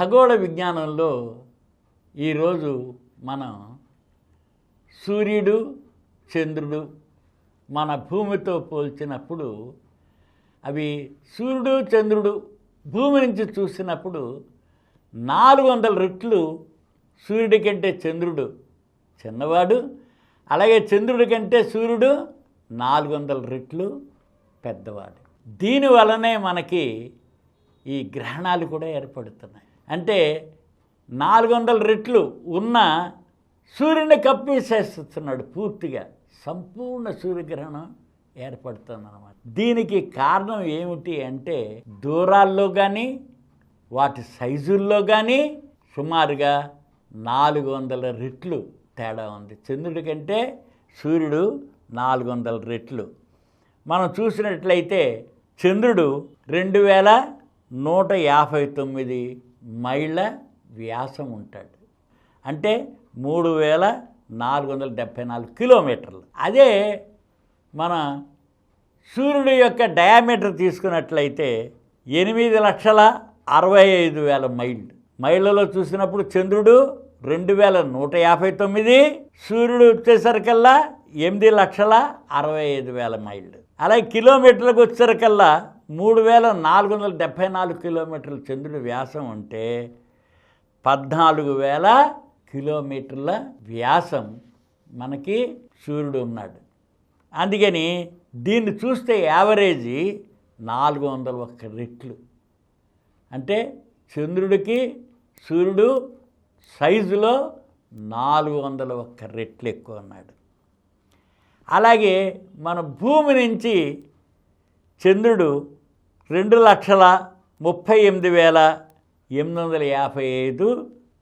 ఖగోళ విజ్ఞానంలో ఈరోజు మనం సూర్యుడు చంద్రుడు మన భూమితో పోల్చినప్పుడు అవి సూర్యుడు చంద్రుడు భూమి నుంచి చూసినప్పుడు 400 రెట్లు సూర్యుడి కంటే చంద్రుడు చిన్నవాడు, అలాగే చంద్రుడి కంటే సూర్యుడు 400 రెట్లు పెద్దవాడు. దీనివలనే మనకి ఈ గ్రహణాలు కూడా ఏర్పడుతున్నాయి. అంటే 400 రెట్లు ఉన్న సూర్యుని కప్పేసేస్తున్నాడు పూర్తిగా, సంపూర్ణ సూర్యగ్రహణం ఏర్పడుతుందన్నమాట. దీనికి కారణం ఏమిటి అంటే దూరాల్లో కానీ వాటి సైజుల్లో కానీ సుమారుగా 400 రెట్లు తేడా ఉంది. చంద్రుడి కంటే సూర్యుడు 400 రెట్లు. మనం చూసినట్లయితే చంద్రుడు 2159 మైళ్ళ వ్యాసం ఉంటాడు, అంటే 3474 కిలోమీటర్లు. అదే మన సూర్యుడి యొక్క డయామీటర్ తీసుకున్నట్లయితే 8,65,000 మైళ్ళు. మైళ్ళలో చూసినప్పుడు చంద్రుడు 2159, సూర్యుడు వచ్చేసరికల్లా 8,65,000 మైళ్ళు. అలాగే కిలోమీటర్లకు వచ్చేసరికల్లా 3,474 కిలోమీటర్ల చంద్రుడి వ్యాసం ఉంటే 14,000 కిలోమీటర్ల వ్యాసం మనకి సూర్యుడు ఉన్నాడు. అందుకని దీన్ని చూస్తే యావరేజీ 401 రెట్లు. అంటే చంద్రుడికి సూర్యుడు సైజులో 401 రెట్లు ఎక్కువ ఉన్నాడు. అలాగే మన భూమి నుంచి చంద్రుడు 2,38,855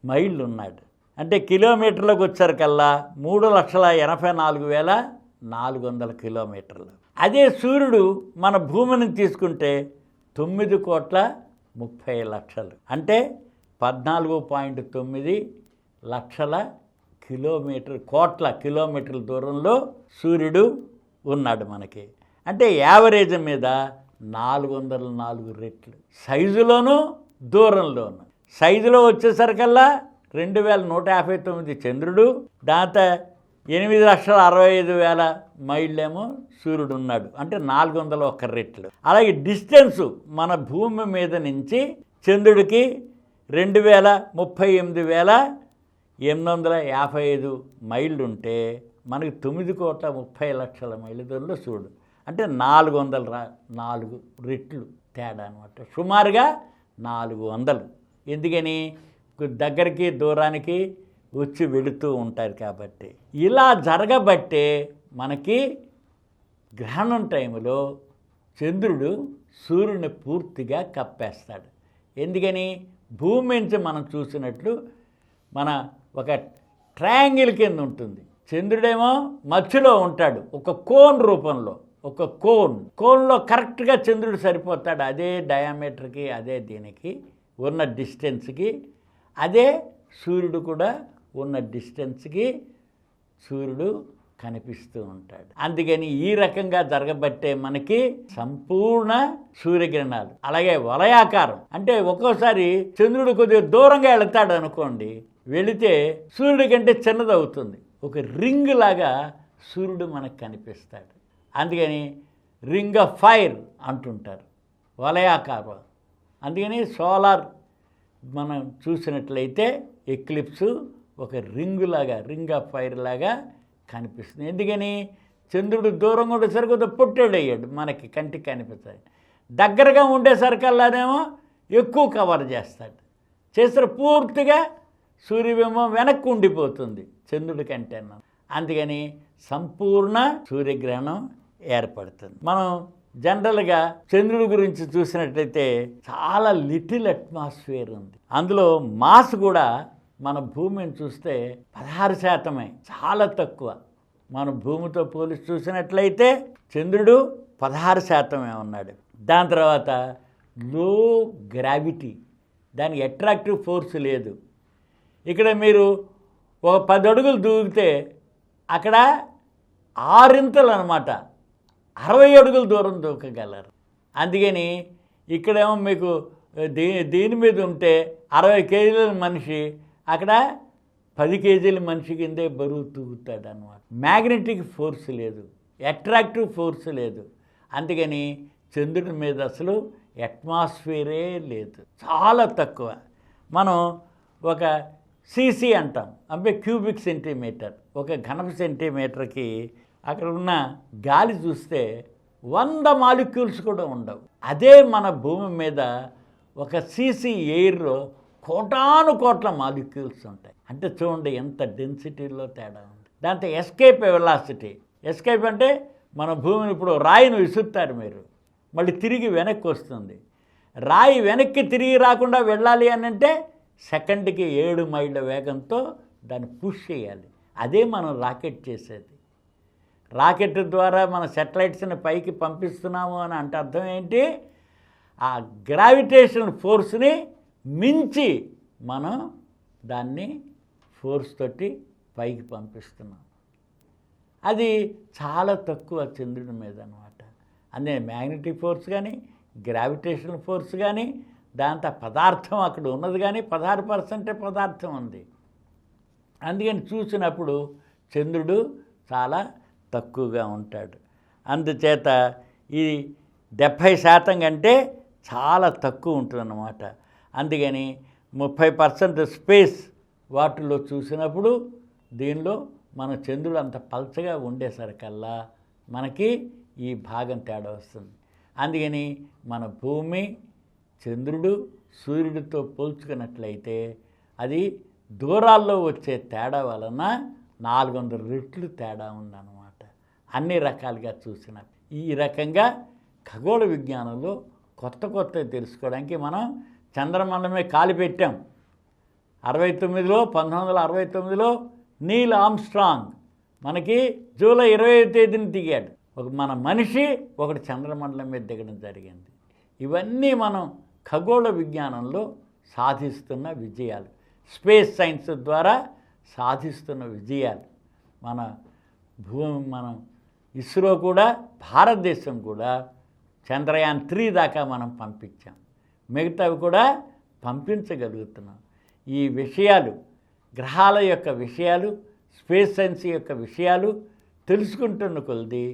మైళ్ళు ఉన్నాడు, అంటే కిలోమీటర్లకు వచ్చారికల్లా 3,84,400 కిలోమీటర్లు. అదే సూర్యుడు మన భూమిని తీసుకుంటే 9,30,00,000, అంటే 14.9 లక్షల కోట్ల కిలోమీటర్ల దూరంలో సూర్యుడు ఉన్నాడు మనకి. అంటే యావరేజ్ మీద 404 రెట్లు సైజులోనూ దూరంలోను. సైజులో వచ్చేసరికల్లా 2,159 చంద్రుడు, దాంతో 8,65,000 మైళ్ళేమో సూర్యుడు ఉన్నాడు, అంటే 401 రెట్లు. అలాగే డిస్టెన్సు మన భూమి మీద నుంచి చంద్రుడికి 2,38,855 మైళ్ళు ఉంటే మనకి 9,30,00,000 మైళ్ళ దూరంలో సూర్యుడు, అంటే 404 రెట్లు తేడా అనమాట. సుమారుగా 400. ఎందుకని దగ్గరికి దూరానికి వచ్చి వెళుతూ ఉంటారు కాబట్టి. ఇలా జరగబట్టే మనకి గ్రహణం టైంలో చంద్రుడు సూర్యుని పూర్తిగా కప్పేస్తాడు. ఎందుకని భూమి నుంచి మనం చూసినట్లు మన ఒక ట్రయాంగిల్ కింద ఉంటుంది, చంద్రుడేమో మధ్యలో ఉంటాడు ఒక కోన్ రూపంలో. ఒక కోన్లో కరెక్ట్గా చంద్రుడు సరిపోతాడు, అదే డయామీటర్కి అదే దీనికి ఉన్న డిస్టెన్స్కి. అదే సూర్యుడు కూడా ఉన్న డిస్టెన్స్కి సూర్యుడు కనిపిస్తూ ఉంటాడు. అందుకని ఈ రకంగా జరగబట్టే మనకి సంపూర్ణ సూర్యగ్రహణాలు. అలాగే వలయాకారం, అంటే ఒక్కోసారి చంద్రుడు కొద్దిగా దూరంగా వెళతాడు అనుకోండి, వెళితే సూర్యుడి కంటే చిన్నదవుతుంది, ఒక రింగ్ లాగా సూర్యుడు మనకు కనిపిస్తాడు. అందుకని రింగ్ ఆఫ్ ఫైర్ అంటుంటారు, వలయాకారం. అందుకని సోలార్ మనం చూసినట్లయితే ఎక్లిప్స్ ఒక రింగ్ ఆఫ్ ఫైర్ లాగా కనిపిస్తుంది. ఎందుకని చంద్రుడు దూరంగా ఉండేసరికి కొద్దిగా పొట్టేడయ్యాడు, మనకి కంటికి కనిపిస్తాయి. దగ్గరగా ఉండేసరికల్లానేమో ఎక్కువ కవర్ చేస్తాడు, చేస్తారు పూర్తిగా సూర్యబింబం వెనక్కి ఉండిపోతుంది చంద్రుడి కంటే. అందుకని సంపూర్ణ సూర్యగ్రహణం ఏర్పడుతుంది. మనం జనరల్గా చంద్రుడి గురించి చూసినట్లయితే చాలా లిటిల్ అట్మాస్ఫియర్ ఉంది. అందులో మాస్ కూడా మన భూమిని చూస్తే 16%, చాలా తక్కువ. మన భూమితో పోలిసి చూసినట్లయితే చంద్రుడు 16% ఉన్నాడు. దాని తర్వాత లో గ్రావిటీ, దానికి అట్రాక్టివ్ ఫోర్స్ లేదు. ఇక్కడ మీరు ఒక 10 అడుగులు దూకితే అక్కడ 6 అన్నమాట 60 అడుగుల దూరం దూకగలరు. అందుకని ఇక్కడేమో మీకు దీని మీద ఉంటే 60 కేజీల మనిషి అక్కడ 10 కేజీల మనిషి కిందే బరువు తూగుతాడు అన్నమాట. మ్యాగ్నెటిక్ ఫోర్స్ లేదు, అట్రాక్టివ్ ఫోర్స్ లేదు. అందుకని చంద్రుడి మీద అసలు అట్మాస్ఫియరే లేదు, చాలా తక్కువ. మనం ఒక సీసీ అంటాం, అంటే క్యూబిక్ సెంటీమీటర్, ఒక ఘనపు సెంటీమీటర్కి అక్కడ ఉన్న గాలి చూస్తే 100 మాలిక్యూల్స్ కూడా ఉండవు. అదే మన భూమి మీద ఒక సీసీ ఎయిర్లో కోటాను కోట్ల మాలిక్యూల్స్ ఉంటాయి. అంటే చూడండి ఎంత డెన్సిటీలో తేడా ఉంది. దాంతో ఎస్కేప్ వెలాసిటీ, ఎస్కేప్ అంటే మన భూమిని ఇప్పుడు రాయిని విసురుతారు మీరు, మళ్ళీ తిరిగి వెనక్కి వస్తుంది. రాయి వెనక్కి తిరిగి రాకుండా వెళ్ళాలి అని అంటే సెకండ్కి 7 మైళ్ళ వేగంతో దాన్ని పుష్ చేయాలి. అదే మనం రాకెట్ చేసేది. రాకెట్ ద్వారా మన సెటిలైట్స్ని పైకి పంపిస్తున్నాము అని అంటే అర్థం ఏంటి? ఆ గ్రావిటేషన్ ఫోర్స్ని మించి మనం దాన్ని ఫోర్స్ తోటి పైకి పంపిస్తున్నాం. అది చాలా తక్కువ చంద్రుడి మీద అన్నమాట. అదే మ్యాగ్నెటిక్ ఫోర్స్ కానీ గ్రావిటేషన్ ఫోర్స్ కానీ దాంతో పదార్థం అక్కడ ఉన్నది కానీ 16% పదార్థం ఉంది. అందుకని చూసినప్పుడు చంద్రుడు చాలా తక్కువగా ఉంటాడు. అందుచేత ఈ 70% కంటే చాలా తక్కువ ఉంటుందన్నమాట. అందుకని 30% స్పేస్ వాటిల్లో చూసినప్పుడు దీనిలో మన చంద్రుడు అంత పల్చగా ఉండేసరికల్లా మనకి ఈ భాగం తేడా వస్తుంది. అందుకని మన భూమి చంద్రుడు సూర్యుడితో పోల్చుకున్నట్లయితే అది దూరాల్లో వచ్చే తేడా వలన 400 రెట్లు తేడా ఉందన్నమాట. అన్ని రకాలుగా చూసిన ఈ రకంగా ఖగోళ విజ్ఞానంలో కొత్త తెలుసుకోవడానికి మనం చంద్రమండలమే కాలు పెట్టాం. 1969లో నీల్ ఆర్మ్స్ట్రాంగ్ మనకి జూలై 20వ తేదీన దిగాడు. మన మనిషి ఒకటి చంద్రమండలం మీద దిగడం జరిగింది. ఇవన్నీ మనం ఖగోళ విజ్ఞానంలో సాధిస్తున్న విజయాలు, స్పేస్ సైన్స్ ద్వారా సాధిస్తున్న విజయాలు. మనం ఇస్రో కూడా, భారతదేశం కూడా చంద్రయాన్ 3 దాకా మనం పంపించాం. మిగతావి కూడా పంపించగలుగుతున్నాం. ఈ విషయాలు, గ్రహాల యొక్క విషయాలు, స్పేస్ సైన్స్ యొక్క విషయాలు తెలుసుకుంటున్న కొలది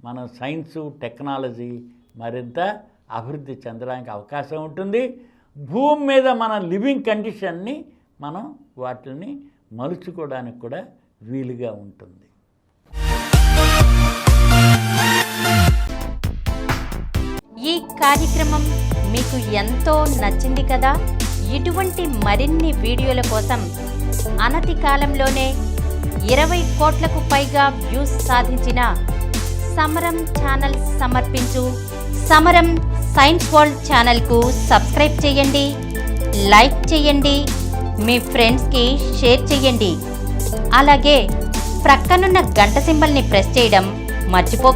మన సైన్సు టెక్నాలజీ మరింత అభివృద్ధి చెందడానికి అవకాశం ఉంటుంది. భూమి మీద మన లివింగ్ కండిషన్ని మనం వాటిని మలుచుకోవడానికి కూడా వీలుగా ఉంటుంది. ఈ కార్యక్రమం మీకు ఎంతో నచ్చింది కదా. ఇటువంటి మరిన్ని వీడియోల కోసం అనతి కాలంలోనే 20 కోట్లకు పైగా వ్యూస్ సాధించిన సమరం ఛానల్ సమర్పించు సమరం సైన్స్ వరల్డ్ ఛానల్కు సబ్స్క్రైబ్ చేయండి, లైక్ చేయండి, మీ ఫ్రెండ్స్కి షేర్ చేయండి. అలాగే ప్రక్కనున్న గంట సింబల్ని ప్రెస్ చేయడం మర్చిపోకండి.